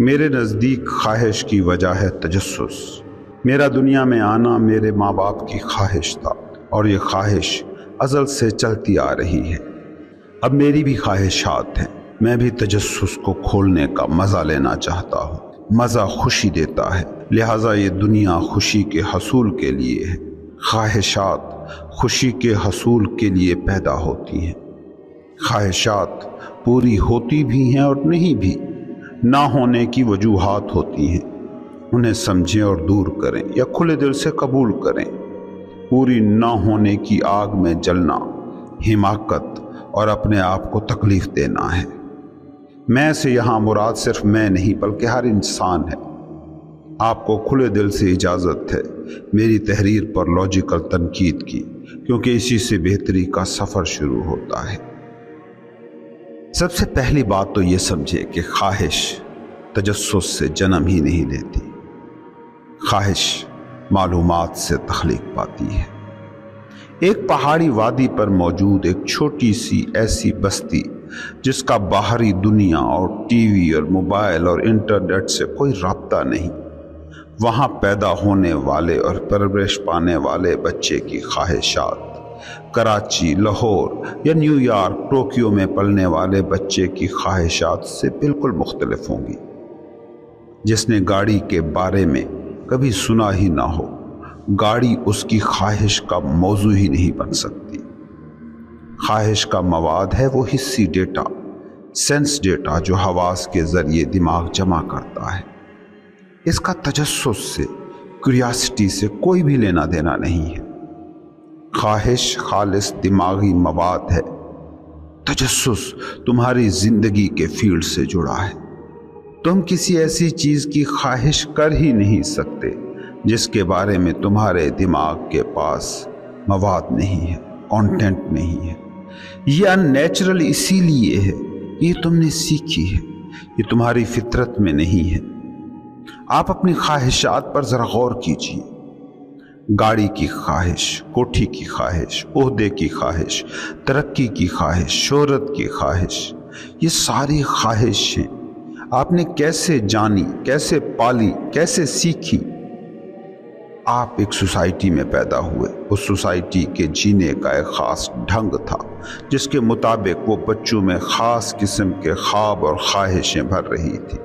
میرے نزدیک خواہش کی وجہ ہے تجسس۔ میرا دنیا میں آنا میرے ماں باپ کی خواہش تھا، اور یہ خواہش ازل سے چلتی آ رہی ہے۔ اب میری بھی خواہشات ہیں، میں بھی تجسس کو کھولنے کا مزہ لینا چاہتا ہوں۔ مزہ خوشی دیتا ہے، لہٰذا یہ دنیا خوشی کے حصول کے لیے ہے۔ خواہشات خوشی کے حصول کے لیے پیدا ہوتی ہیں۔ خواہشات پوری ہوتی بھی ہیں اور نہیں بھی، نہ ہونے کی وجوہات ہوتی ہیں۔ انہیں سمجھیں اور دور کریں یا کھلے دل سے قبول کریں۔ پوری نہ ہونے کی آگ میں جلنا حماقت اور اپنے آپ کو تکلیف دینا ہے۔ میں سے یہاں مراد صرف میں نہیں بلکہ ہر انسان ہے۔ آپ کو کھلے دل سے اجازت ہے میری تحریر پر لاجیکل تنقید کی، کیونکہ اسی سے بہتری کا سفر شروع ہوتا ہے۔ سب سے پہلی بات تو یہ سمجھے کہ خواہش تجسس سے جنم ہی نہیں لیتی۔ خواہش معلومات سے تخلیق پاتی ہے۔ ایک پہاڑی وادی پر موجود ایک چھوٹی سی ایسی بستی جس کا باہری دنیا اور ٹی وی اور موبائل اور انٹرنیٹ سے کوئی رابطہ نہیں، وہاں پیدا ہونے والے اور پرورش پانے والے بچے کی خواہشات کراچی، لاہور یا نیو یارک، ٹوکیو میں پلنے والے بچے کی خواہشات سے بالکل مختلف ہوں گی۔ جس نے گاڑی کے بارے میں کبھی سنا ہی نہ ہو، گاڑی اس کی خواہش کا موضوع ہی نہیں بن سکتی۔ خواہش کا مواد ہے وہ حسی ڈیٹا، سینس ڈیٹا جو حواس کے ذریعے دماغ جمع کرتا ہے۔ اس کا تجسس سے، کیوریاسٹی سے کوئی بھی لینا دینا نہیں ہے۔ خواہش خالص دماغی مواد ہے، تجسس تمہاری زندگی کے فیلڈ سے جڑا ہے۔ تم کسی ایسی چیز کی خواہش کر ہی نہیں سکتے جس کے بارے میں تمہارے دماغ کے پاس مواد نہیں ہے، کانٹینٹ نہیں ہے۔ یہ ان نیچرل اسی لیے ہے، یہ تم نے سیکھی ہے، یہ تمہاری فطرت میں نہیں ہے۔ آپ اپنی خواہشات پر ذرا غور کیجیے۔ گاڑی کی خواہش، کوٹھی کی خواہش، عہدے کی خواہش، ترقی کی خواہش، شہرت کی خواہش، یہ ساری خواہشیں آپ نے کیسے جانی، کیسے پالی، کیسے سیکھی؟ آپ ایک سوسائٹی میں پیدا ہوئے، اس سوسائٹی کے جینے کا ایک خاص ڈھنگ تھا جس کے مطابق وہ بچوں میں خاص قسم کے خواب اور خواہشیں بھر رہی تھی۔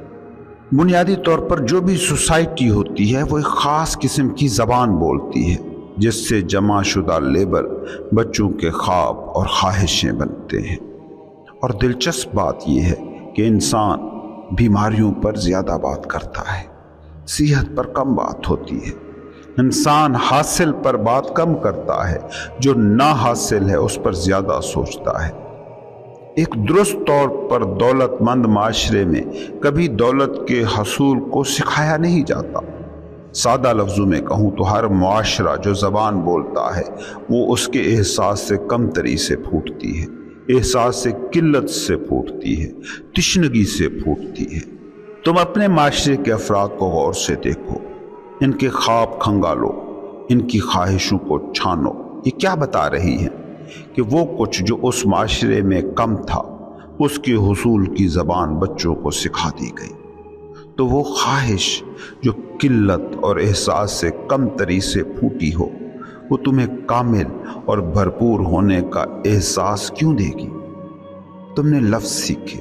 بنیادی طور پر جو بھی سوسائٹی ہوتی ہے وہ ایک خاص قسم کی زبان بولتی ہے جس سے جمع شدہ لیبل بچوں کے خواب اور خواہشیں بنتے ہیں۔ اور دلچسپ بات یہ ہے کہ انسان بیماریوں پر زیادہ بات کرتا ہے، صحت پر کم بات ہوتی ہے۔ انسان حاصل پر بات کم کرتا ہے، جو نہ حاصل ہے اس پر زیادہ سوچتا ہے۔ ایک درست طور پر دولت مند معاشرے میں کبھی دولت کے حصول کو سکھایا نہیں جاتا۔ سادہ لفظوں میں کہوں تو ہر معاشرہ جو زبان بولتا ہے وہ اس کے احساس سے کمتری سے پھوٹتی ہے، احساس سے قلت سے پھوٹتی ہے، تشنگی سے پھوٹتی ہے۔ تم اپنے معاشرے کے افراد کو غور سے دیکھو، ان کے خواب کھنگالو، ان کی خواہشوں کو چھانو۔ یہ کیا بتا رہی ہیں؟ کہ وہ کچھ جو اس معاشرے میں کم تھا، اس کے حصول کی زبان بچوں کو سکھا دی گئی۔ تو وہ خواہش جو قلت اور احساس سے کمتری سے پھوٹی ہو، وہ تمہیں کامل اور بھرپور ہونے کا احساس کیوں دے گی؟ تم نے لفظ سیکھے،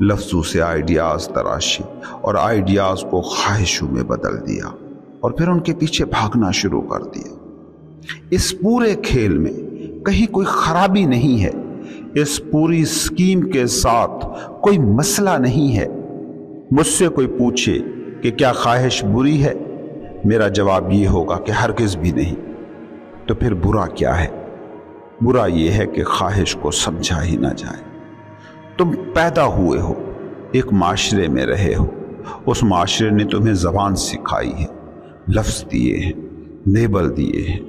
لفظوں سے آئیڈیاز تراشے اور آئیڈیاز کو خواہشوں میں بدل دیا، اور پھر ان کے پیچھے بھاگنا شروع کر دیا۔ اس پورے کھیل میں کہیں کوئی خرابی نہیں ہے، اس پوری اسکیم کے ساتھ کوئی مسئلہ نہیں ہے۔ مجھ سے کوئی پوچھے کہ کیا خواہش بری ہے، میرا جواب یہ ہوگا کہ ہرگز بھی نہیں۔ تو پھر برا کیا ہے؟ برا یہ ہے کہ خواہش کو سمجھا ہی نہ جائے۔ تم پیدا ہوئے ہو، ایک معاشرے میں رہے ہو، اس معاشرے نے تمہیں زبان سکھائی ہے، لفظ دیے ہیں، لیبل دیے ہیں۔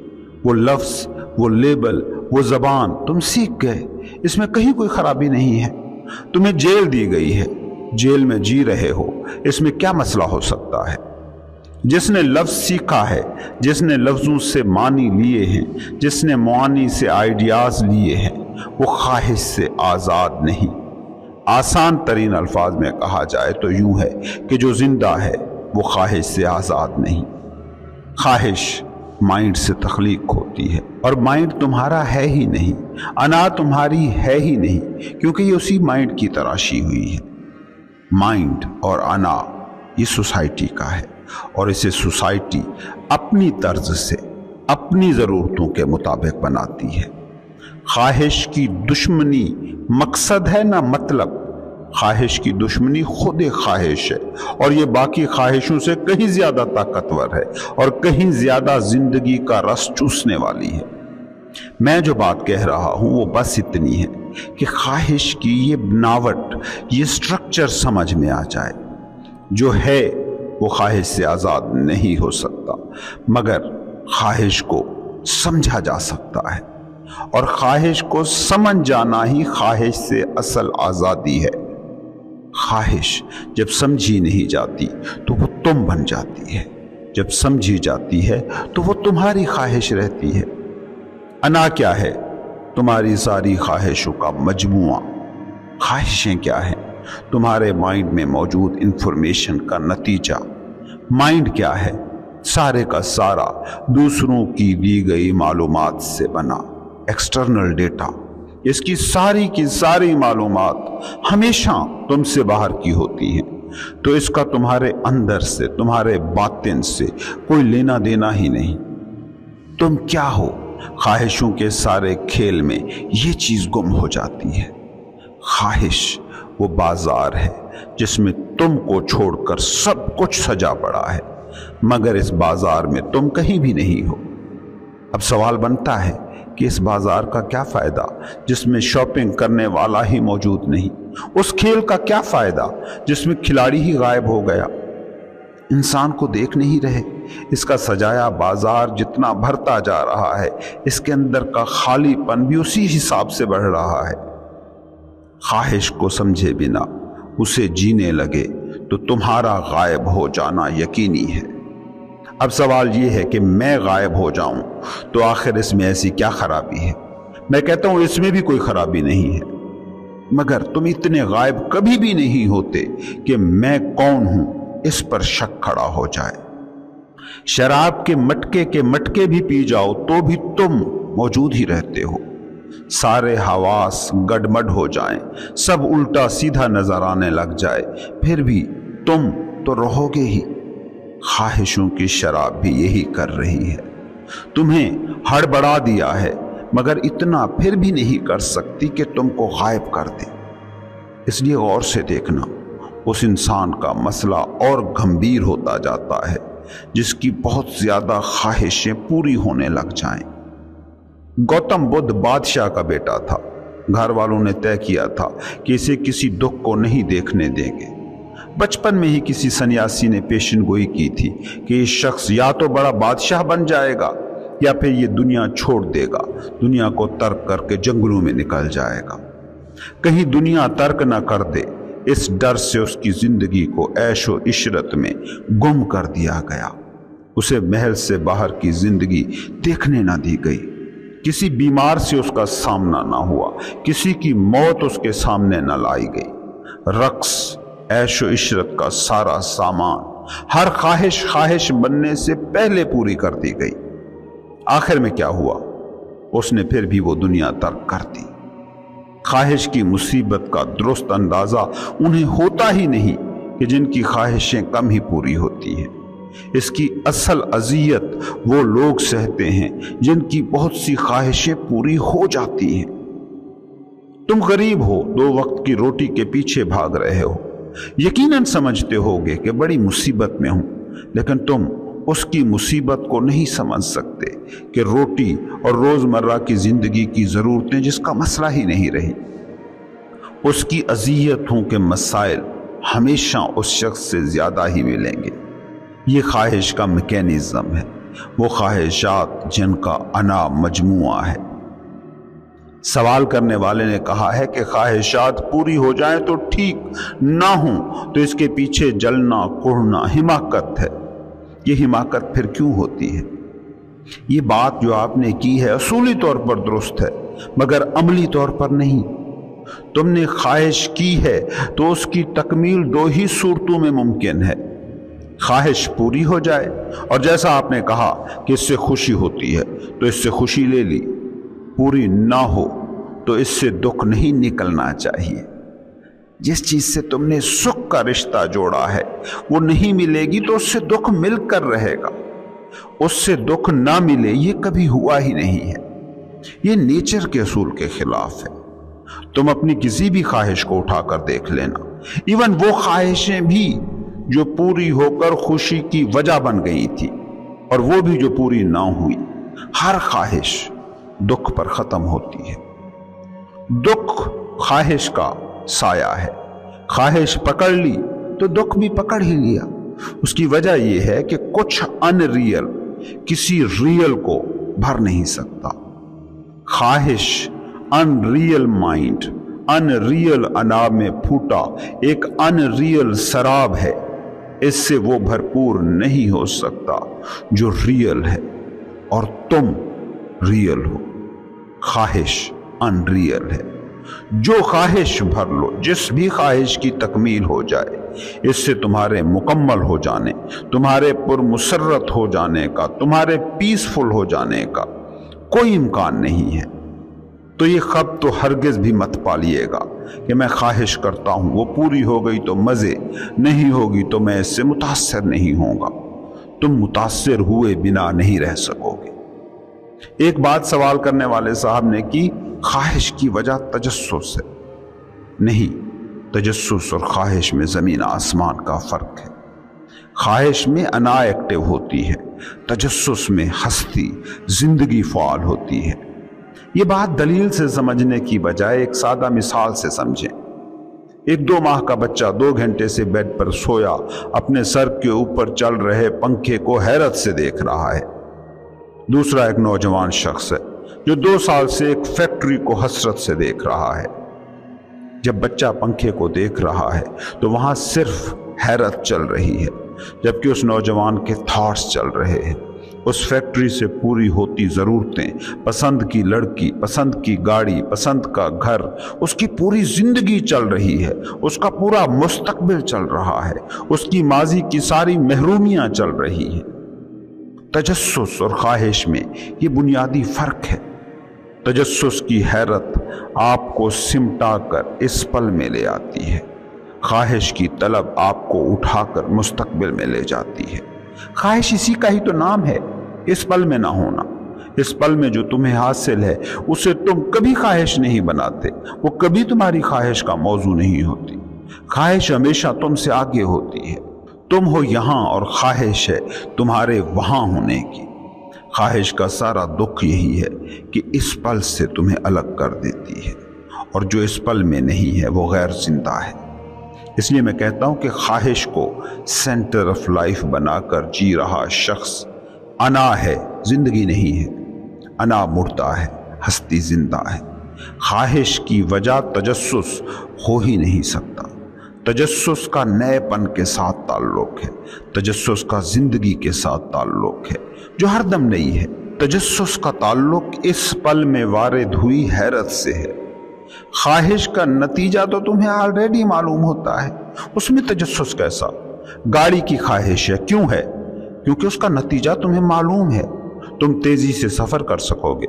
وہ لفظ، وہ لیبل، وہ زبان تم سیکھ گئے، اس میں کہیں کوئی خرابی نہیں ہے۔ تمہیں جیل دی گئی ہے، جیل میں جی رہے ہو، اس میں کیا مسئلہ ہو سکتا ہے؟ جس نے لفظ سیکھا ہے، جس نے لفظوں سے معنی لیے ہیں، جس نے معانی سے آئیڈیاز لیے ہیں، وہ خواہش سے آزاد نہیں۔ آسان ترین الفاظ میں کہا جائے تو یوں ہے کہ جو زندہ ہے وہ خواہش سے آزاد نہیں۔ خواہش مائنڈ سے تخلیق ہوتی ہے، اور مائنڈ تمہارا ہے ہی نہیں، انا تمہاری ہے ہی نہیں، کیونکہ یہ اسی مائنڈ کی تراشی ہوئی ہے۔ مائنڈ اور انا یہ سوسائٹی کا ہے، اور اسے سوسائٹی اپنی طرز سے اپنی ضرورتوں کے مطابق بناتی ہے۔ خواہش کی دشمنی مقصد ہے نہ مطلب، خواہش کی دشمنی خود ایک خواہش ہے، اور یہ باقی خواہشوں سے کہیں زیادہ طاقتور ہے اور کہیں زیادہ زندگی کا رس چوسنے والی ہے۔ میں جو بات کہہ رہا ہوں وہ بس اتنی ہے کہ خواہش کی یہ بناوٹ، یہ سٹرکچر سمجھ میں آ جائے۔ جو ہے وہ خواہش سے آزاد نہیں ہو سکتا، مگر خواہش کو سمجھا جا سکتا ہے، اور خواہش کو سمجھ جانا ہی خواہش سے اصل آزادی ہے۔ خواہش جب سمجھی نہیں جاتی تو وہ تم بن جاتی ہے، جب سمجھی جاتی ہے تو وہ تمہاری خواہش رہتی ہے۔ انا کیا ہے؟ تمہاری ساری خواہشوں کا مجموعہ۔ خواہشیں کیا ہیں؟ تمہارے مائنڈ میں موجود انفارمیشن کا نتیجہ۔ مائنڈ کیا ہے؟ سارے کا سارا دوسروں کی دی گئی معلومات سے بنا ایکسٹرنل ڈیٹا۔ اس کی ساری معلومات ہمیشہ تم سے باہر کی ہوتی ہیں، تو اس کا تمہارے اندر سے، تمہارے باطن سے کوئی لینا دینا ہی نہیں۔ تم کیا ہو؟ خواہشوں کے سارے کھیل میں یہ چیز گم ہو جاتی ہے۔ خواہش وہ بازار ہے جس میں تم کو چھوڑ کر سب کچھ سجا پڑا ہے، مگر اس بازار میں تم کہیں بھی نہیں ہو۔ اب سوال بنتا ہے کہ اس بازار کا کیا فائدہ جس میں شاپنگ کرنے والا ہی موجود نہیں؟ اس کھیل کا کیا فائدہ جس میں کھلاڑی ہی غائب ہو گیا؟ انسان کو دیکھ نہیں رہے، اس کا سجایا بازار جتنا بھرتا جا رہا ہے، اس کے اندر کا خالی پن بھی اسی حساب سے بڑھ رہا ہے۔ خواہش کو سمجھے بنا اسے جینے لگے تو تمہارا غائب ہو جانا یقینی ہے۔ اب سوال یہ ہے کہ میں غائب ہو جاؤں تو آخر اس میں ایسی کیا خرابی ہے؟ میں کہتا ہوں اس میں بھی کوئی خرابی نہیں ہے، مگر تم اتنے غائب کبھی بھی نہیں ہوتے کہ میں کون ہوں اس پر شک کھڑا ہو جائے۔ شراب کے مٹکے بھی پی جاؤ تو بھی تم موجود ہی رہتے ہو۔ سارے حواس گڈمڈ ہو جائیں، سب الٹا سیدھا نظر آنے لگ جائے، پھر بھی تم تو رہو گے ہی۔ خواہشوں کی شراب بھی یہی کر رہی ہے، تمہیں ہڑبڑا دیا ہے، مگر اتنا پھر بھی نہیں کر سکتی کہ تم کو غائب کر دے۔ اس لیے غور سے دیکھنا، اس انسان کا مسئلہ اور گھمبیر ہوتا جاتا ہے جس کی بہت زیادہ خواہشیں پوری ہونے لگ جائیں۔ گوتم بدھ بادشاہ کا بیٹا تھا، گھر والوں نے طے کیا تھا کہ اسے کسی دکھ کو نہیں دیکھنے دیں گے۔ بچپن میں ہی کسی سنیاسی نے پیشن گوئی کی تھی کہ یہ شخص یا تو بڑا بادشاہ بن جائے گا یا پھر یہ دنیا چھوڑ دے گا، دنیا کو ترک کر کے جنگلوں میں نکل جائے گا۔ کہیں دنیا ترک نہ کر دے، اس ڈر سے اس کی زندگی کو عیش و عشرت میں گم کر دیا گیا۔ اسے محل سے باہر کی زندگی دیکھنے نہ دی گئی، کسی بیمار سے اس کا سامنا نہ ہوا، کسی کی موت اس کے سامنے نہ لائی گئی۔ رقص، عیش و عشرت کا سارا سامان، ہر خواہش بننے سے پہلے پوری کر دی گئی۔ آخر میں کیا ہوا؟ اس نے پھر بھی وہ دنیا ترک کر دی۔ خواہش کی مصیبت کا درست اندازہ انہیں ہوتا ہی نہیں کہ جن کی خواہشیں کم ہی پوری ہوتی ہیں۔ اس کی اصل اذیت وہ لوگ سہتے ہیں جن کی بہت سی خواہشیں پوری ہو جاتی ہیں۔ تم غریب ہو، 2 وقت کی روٹی کے پیچھے بھاگ رہے ہو، یقیناً سمجھتے ہوگے کہ بڑی مصیبت میں ہوں، لیکن تم اس کی مصیبت کو نہیں سمجھ سکتے کہ روٹی اور روزمرہ کی زندگی کی ضرورتیں جس کا مسئلہ ہی نہیں رہی۔ اس کی اذیتوں کے مسائل ہمیشہ اس شخص سے زیادہ ہی ملیں گے۔ یہ خواہش کا میکینزم ہے، وہ خواہشات جن کا انا مجموعہ ہے۔ سوال کرنے والے نے کہا ہے کہ خواہشات پوری ہو جائیں تو ٹھیک، نہ ہوں تو اس کے پیچھے جلنا کوڑنا حماقت ہے۔ یہ حماقت پھر کیوں ہوتی ہے؟ یہ بات جو آپ نے کی ہے اصولی طور پر درست ہے، مگر عملی طور پر نہیں۔ تم نے خواہش کی ہے تو اس کی تکمیل دو ہی صورتوں میں ممکن ہے، خواہش پوری ہو جائے، اور جیسا آپ نے کہا کہ اس سے خوشی ہوتی ہے تو اس سے خوشی لے لی، پوری نہ ہو تو اس سے دکھ نہیں نکلنا چاہیے۔ جس چیز سے تم نے سکھ کا رشتہ جوڑا ہے وہ نہیں ملے گی تو اس سے دکھ مل کر رہے گا، اس سے دکھ نہ ملے یہ کبھی ہوا ہی نہیں ہے، یہ نیچر کے اصول کے خلاف ہے۔ تم اپنی کسی بھی خواہش کو اٹھا کر دیکھ لینا، ایون وہ خواہشیں بھی جو پوری ہو کر خوشی کی وجہ بن گئی تھی، اور وہ بھی جو پوری نہ ہوئی، ہر خواہش دکھ پر ختم ہوتی ہے۔ دکھ خواہش کا سایہ ہے، خواہش پکڑ لی تو دکھ بھی پکڑ ہی لیا۔ اس کی وجہ یہ ہے کہ کچھ ان ریئل کسی ریئل کو بھر نہیں سکتا۔ خواہش in real mind, in real انا میں پھوٹا ایک ان ریئل سراب ہے، اس سے وہ بھرپور نہیں ہو سکتا جو ریئل ہے، اور تم ریئل ہو۔ خواہش ان ریئل ہے، جو خواہش بھر لو، جس بھی خواہش کی تکمیل ہو جائے، اس سے تمہارے مکمل ہو جانے، تمہارے پرمسرت ہو جانے کا، تمہارے پیسفل ہو جانے کا کوئی امکان نہیں ہے۔ تو یہ خب تو ہرگز بھی مت پالیے گا کہ میں خواہش کرتا ہوں، وہ پوری ہو گئی تو مزے، نہیں ہوگی تو میں اس سے متاثر نہیں ہوں گا۔ تم متاثر ہوئے بنا نہیں رہ سکو گے۔ ایک بات سوال کرنے والے صاحب نے کی، خواہش کی وجہ تجسس ہے۔ نہیں، تجسس اور خواہش میں زمین آسمان کا فرق ہے۔ خواہش میں انا ایکٹیو ہوتی ہے، تجسس میں ہستی، زندگی فعال ہوتی ہے۔ یہ بات دلیل سے سمجھنے کی بجائے ایک سادہ مثال سے سمجھیں۔ ایک 2 ماہ کا بچہ 2 گھنٹے سے بیڈ پر سویا اپنے سر کے اوپر چل رہے پنکھے کو حیرت سے دیکھ رہا ہے۔ دوسرا ایک نوجوان شخص ہے جو 2 سال سے ایک فیکٹری کو حسرت سے دیکھ رہا ہے۔ جب بچہ پنکھے کو دیکھ رہا ہے تو وہاں صرف حیرت چل رہی ہے، جبکہ اس نوجوان کے تھاٹس چل رہے ہیں۔ اس فیکٹری سے پوری ہوتی ضرورتیں، پسند کی لڑکی، پسند کی گاڑی، پسند کا گھر، اس کی پوری زندگی چل رہی ہے، اس کا پورا مستقبل چل رہا ہے، اس کی ماضی کی ساری محرومیاں چل رہی ہیں۔ تجسس اور خواہش میں یہ بنیادی فرق ہے۔ تجسس کی حیرت آپ کو سمٹا کر اس پل میں لے آتی ہے، خواہش کی طلب آپ کو اٹھا کر مستقبل میں لے جاتی ہے۔ خواہش اسی کا ہی تو نام ہے، اس پل میں نہ ہونا۔ اس پل میں جو تمہیں حاصل ہے اسے تم کبھی خواہش نہیں بناتے، وہ کبھی تمہاری خواہش کا موضوع نہیں ہوتی۔ خواہش ہمیشہ تم سے آگے ہوتی ہے، تم ہو یہاں اور خواہش ہے تمہارے وہاں ہونے کی۔ خواہش کا سارا دکھ یہی ہے کہ اس پل سے تمہیں الگ کر دیتی ہے، اور جو اس پل میں نہیں ہے وہ غیر زندہ ہے۔ اس لیے میں کہتا ہوں کہ خواہش کو سینٹر آف لائف بنا کر جی رہا شخص انا ہے، زندگی نہیں ہے۔ انا مردہ ہے، ہستی زندہ ہے۔ خواہش کی وجہ تجسس ہو ہی نہیں سکتا۔ تجسس کا نئے پن کے ساتھ تعلق ہے، تجسس کا زندگی کے ساتھ تعلق ہے جو ہر دم نئی ہے۔ تجسس کا تعلق اس پل میں وارد ہوئی حیرت سے ہے۔ خواہش کا نتیجہ تو تمہیں آلریڈی معلوم ہوتا ہے، اس میں تجسس کیسا؟ گاڑی کی خواہش ہے، کیوں ہے؟ کیونکہ اس کا نتیجہ تمہیں معلوم ہے۔ تم تیزی سے سفر کر سکو گے،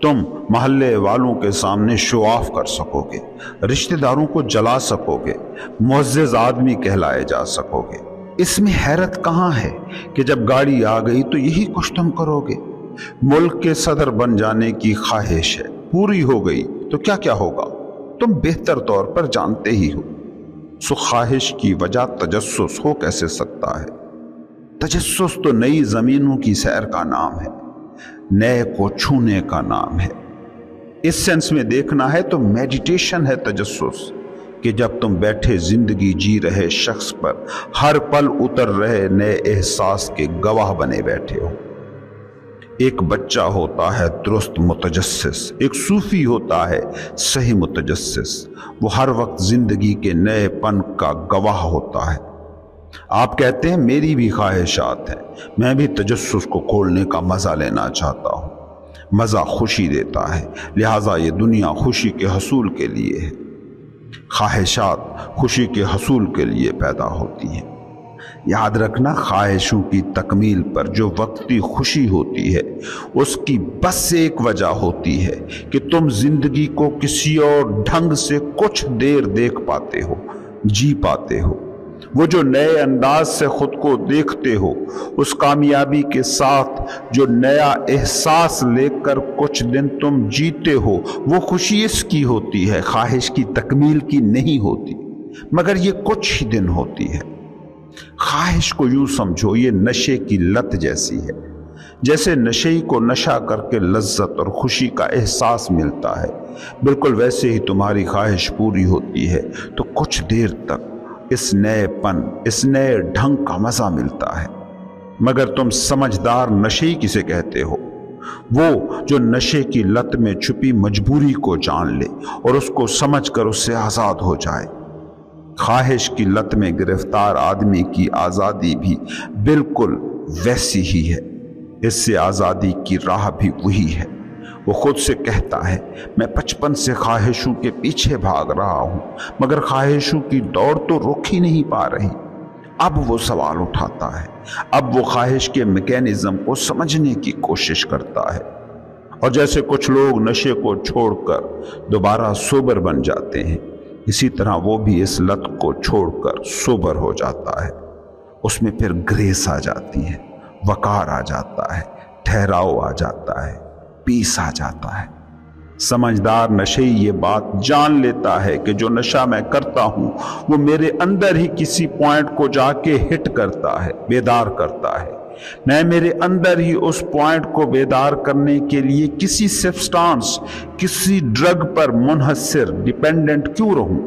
تم محلے والوں کے سامنے شو آف کر سکو گے، رشتہ داروں کو جلا سکو گے، معزز آدمی کہلائے جا سکو گے۔ اس میں حیرت کہاں ہے کہ جب گاڑی آ گئی تو یہی کچھ تم کرو گے۔ ملک کے صدر بن جانے کی خواہش ہے، پوری ہو گئی تو کیا کیا ہوگا تم بہتر طور پر جانتے ہی ہو۔ سو خواہش کی وجہ تجسس ہو کیسے سکتا ہے؟ تجسس تو نئی زمینوں کی سیر کا نام ہے، نئے کو چھونے کا نام ہے۔ اس سینس میں دیکھنا ہے تو میڈیٹیشن ہے تجسس، کہ جب تم بیٹھے زندگی جی رہے شخص پر ہر پل اتر رہے نئے احساس کے گواہ بنے بیٹھے ہو۔ ایک بچہ ہوتا ہے درست متجسس، ایک صوفی ہوتا ہے صحیح متجسس، وہ ہر وقت زندگی کے نئے پن کا گواہ ہوتا ہے۔ آپ کہتے ہیں میری بھی خواہشات ہیں، میں بھی تجسس کو کھولنے کا مزہ لینا چاہتا ہوں۔ مزہ خوشی دیتا ہے، لہٰذا یہ دنیا خوشی کے حصول کے لیے ہے۔ خواہشات خوشی کے حصول کے لیے پیدا ہوتی ہیں۔ یاد رکھنا، خواہشوں کی تکمیل پر جو وقتی خوشی ہوتی ہے اس کی بس ایک وجہ ہوتی ہے کہ تم زندگی کو کسی اور ڈھنگ سے کچھ دیر دیکھ پاتے ہو، جی پاتے ہو۔ وہ جو نئے انداز سے خود کو دیکھتے ہو، اس کامیابی کے ساتھ جو نیا احساس لے کر کچھ دن تم جیتے ہو، وہ خوشی اس کی ہوتی ہے، خواہش کی تکمیل کی نہیں ہوتی، مگر یہ کچھ ہی دن ہوتی ہے۔ خواہش کو یوں سمجھو، یہ نشے کی لت جیسی ہے۔ جیسے نشئی کو نشہ کر کے لذت اور خوشی کا احساس ملتا ہے، بالکل ویسے ہی تمہاری خواہش پوری ہوتی ہے تو کچھ دیر تک اس نئے پن، اس نئے ڈھنگ کا مزہ ملتا ہے۔ مگر تم سمجھدار نشئی کسے کہتے ہو؟ وہ جو نشے کی لت میں چھپی مجبوری کو جان لے اور اس کو سمجھ کر اس سے آزاد ہو جائے۔ خواہش کی لت میں گرفتار آدمی کی آزادی بھی بالکل ویسی ہی ہے، اس سے آزادی کی راہ بھی وہی ہے۔ وہ خود سے کہتا ہے، میں 55 سے خواہشوں کے پیچھے بھاگ رہا ہوں، مگر خواہشوں کی دوڑ تو رک ہی نہیں پا رہی۔ اب وہ سوال اٹھاتا ہے، اب وہ خواہش کے میکینزم کو سمجھنے کی کوشش کرتا ہے، اور جیسے کچھ لوگ نشے کو چھوڑ کر دوبارہ سوبر بن جاتے ہیں، اسی طرح وہ بھی اس لت کو چھوڑ کر سوبر ہو جاتا ہے۔ اس میں پھر گریس آ جاتی ہے، وقار آ جاتا ہے، ٹھہراؤ آ جاتا ہے، پیس آ جاتا ہے۔ سمجھدار نشئی یہ بات جان لیتا ہے کہ جو نشہ میں کرتا ہوں وہ میرے اندر ہی کسی پوائنٹ کو جا کے ہٹ کرتا ہے، بیدار کرتا ہے۔ میں میرے اندر ہی اس پوائنٹ کو بیدار کرنے کے لیے کسی سبسٹانس، کسی ڈرگ پر منحصر، ڈیپینڈنٹ کیوں رہوں؟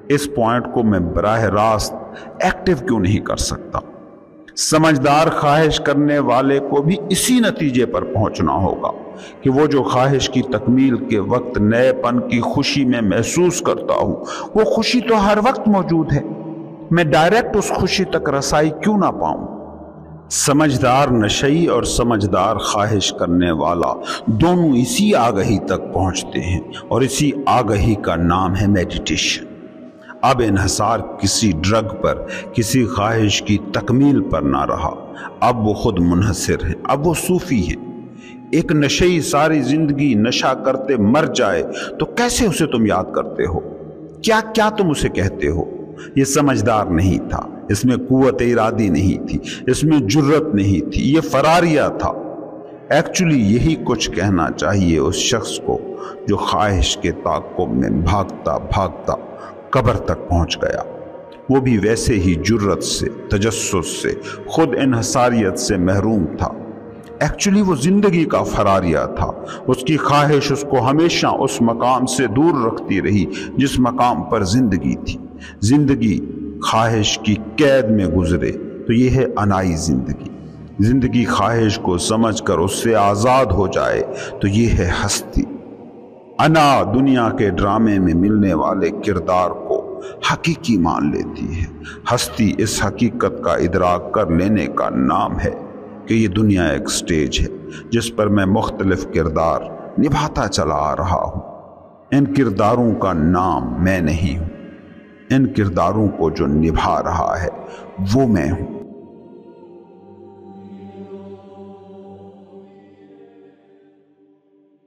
اس پوائنٹ کو میں براہ راست ایکٹیو کیوں نہیں کر سکتا؟ سمجھدار خواہش کرنے والے کو بھی اسی نتیجے پر پہنچنا ہوگا کہ وہ جو خواہش کی تکمیل کے وقت نئے پن کی خوشی میں محسوس کرتا ہوں، وہ خوشی تو ہر وقت موجود ہے، میں ڈائریکٹ اس خوشی تک رسائی کیوں نہ پاؤں؟ سمجھدار نشئی اور سمجھدار خواہش کرنے والا دونوں اسی آگہی تک پہنچتے ہیں، اور اسی آگہی کا نام ہے میڈیٹیشن۔ اب انحصار کسی ڈرگ پر، کسی خواہش کی تکمیل پر نہ رہا، اب وہ خود منحصر ہے، اب وہ صوفی ہے۔ ایک نشئی ساری زندگی نشہ کرتے مر جائے تو کیسے اسے تم یاد کرتے ہو؟ کیا کیا تم اسے کہتے ہو؟ یہ سمجھدار نہیں تھا، اس میں قوت ارادی نہیں تھی، اس میں جرت نہیں تھی، یہ فراریہ تھا۔ ایکچولی یہی کچھ کہنا چاہیے اس شخص کو جو خواہش کے تعاقب میں بھاگتا بھاگتا قبر تک پہنچ گیا۔ وہ بھی ویسے ہی جرت سے، تجسس سے، خود انحصاریت سے محروم تھا۔ ایکچولی وہ زندگی کا فراریہ تھا، اس کی خواہش اس کو ہمیشہ اس مقام سے دور رکھتی رہی جس مقام پر زندگی تھی۔ زندگی خواہش کی قید میں گزرے تو یہ ہے انائی زندگی۔ زندگی خواہش کو سمجھ کر اس سے آزاد ہو جائے تو یہ ہے ہستی۔ انا دنیا کے ڈرامے میں ملنے والے کردار کو حقیقی مان لیتی ہے۔ ہستی اس حقیقت کا ادراک کر لینے کا نام ہے کہ یہ دنیا ایک سٹیج ہے جس پر میں مختلف کردار نبھاتا چلا آ رہا ہوں۔ ان کرداروں کا نام میں نہیں ہوں، ان کرداروں کو جو نبھا رہا ہے وہ میں ہوں۔